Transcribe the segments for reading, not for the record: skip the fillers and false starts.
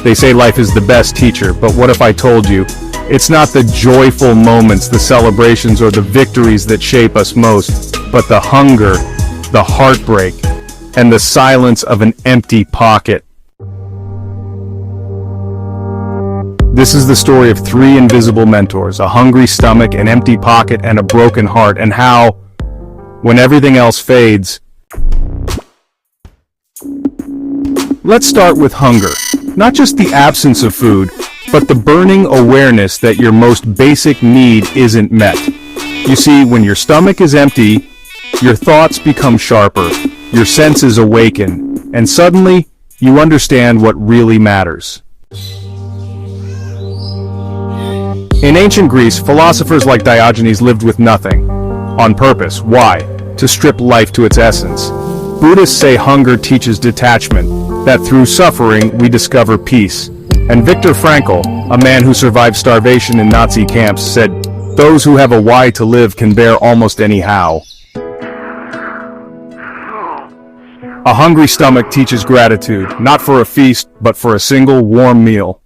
They say life is the best teacher, but what if I told you, it's not the joyful moments, the celebrations, or the victories that shape us most, but the hunger, the heartbreak, and the silence of an empty pocket. This is the story of three invisible mentors, a hungry stomach, an empty pocket, and a broken heart, and how, when everything else fades. Let's start with hunger. Not just the absence of food, but the burning awareness that your most basic need isn't met. You see, when your stomach is empty, your thoughts become sharper, your senses awaken, and suddenly, you understand what really matters. In ancient Greece, philosophers like Diogenes lived with nothing. On purpose. Why? To strip life to its essence. Buddhists say hunger teaches detachment, that through suffering we discover peace. And Viktor Frankl, a man who survived starvation in Nazi camps, said, "Those who have a why to live can bear almost any how." A hungry stomach teaches gratitude, not for a feast, but for a single warm meal.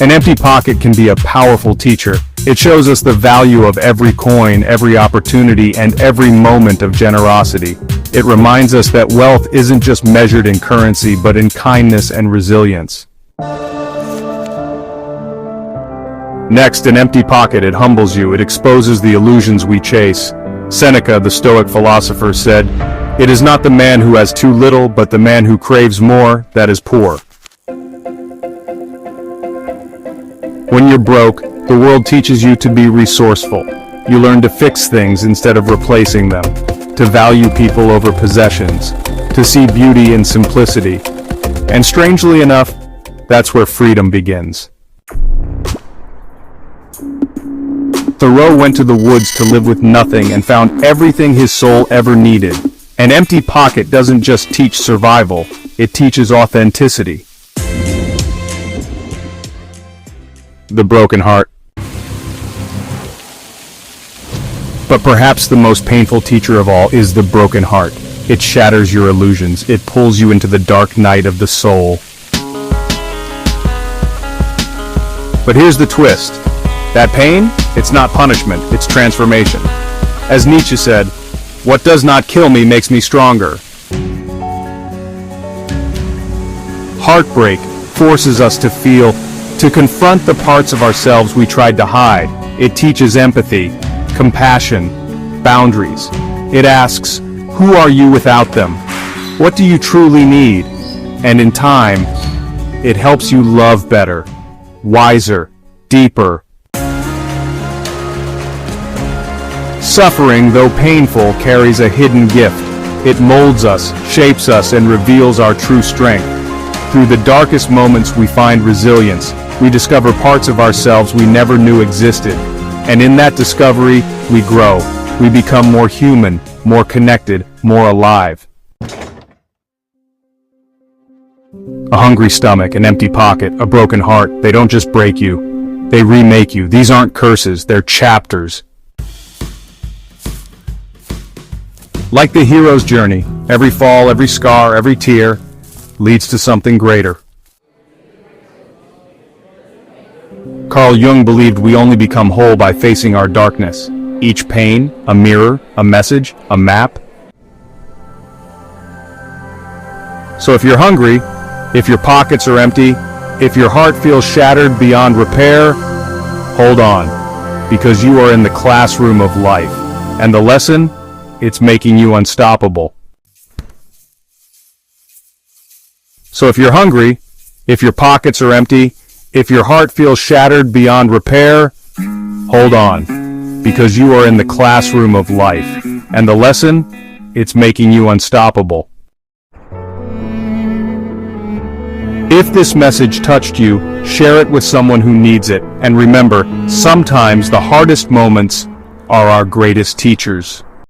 An empty pocket can be a powerful teacher. It shows us the value of every coin, every opportunity, and every moment of generosity. It reminds us that wealth isn't just measured in currency, but in kindness and resilience. Next, an empty pocket. It humbles you. It exposes the illusions we chase. Seneca, the Stoic philosopher, said, "It is not the man who has too little, but the man who craves more, that is poor." When you're broke, the world teaches you to be resourceful. You learn to fix things instead of replacing them, to value people over possessions, to see beauty in simplicity. And strangely enough, that's where freedom begins. Thoreau went to the woods to live with nothing and found everything his soul ever needed. An empty pocket doesn't just teach survival, it teaches authenticity. The broken heart. But perhaps the most painful teacher of all is the broken heart. It shatters your illusions. It pulls you into the dark night of the soul. But here's the twist. That pain, it's not punishment, it's transformation. As Nietzsche said, "What does not kill me makes me stronger." Heartbreak forces us to feel, to confront the parts of ourselves we tried to hide. It teaches empathy, compassion, boundaries. It asks, who are you without them? What do you truly need? And in time, it helps you love better, wiser, deeper. Suffering, though painful, carries a hidden gift. It molds us, shapes us, and reveals our true strength. Through the darkest moments we find resilience. We discover parts of ourselves we never knew existed. And in that discovery, we grow. We become more human, more connected, more alive. A hungry stomach, an empty pocket, a broken heart, they don't just break you, they remake you. These aren't curses, they're chapters. Like the hero's journey, every fall, every scar, every tear leads to something greater. Carl Jung believed we only become whole by facing our darkness. Each pain, a mirror, a message, a map. So if you're hungry, if your pockets are empty, if your heart feels shattered beyond repair, hold on, because you are in the classroom of life. And the lesson? It's making you unstoppable. So if you're hungry, if your pockets are empty, if your heart feels shattered beyond repair, hold on, because you are in the classroom of life. And the lesson? It's making you unstoppable. If this message touched you, share it with someone who needs it. And remember, sometimes the hardest moments are our greatest teachers.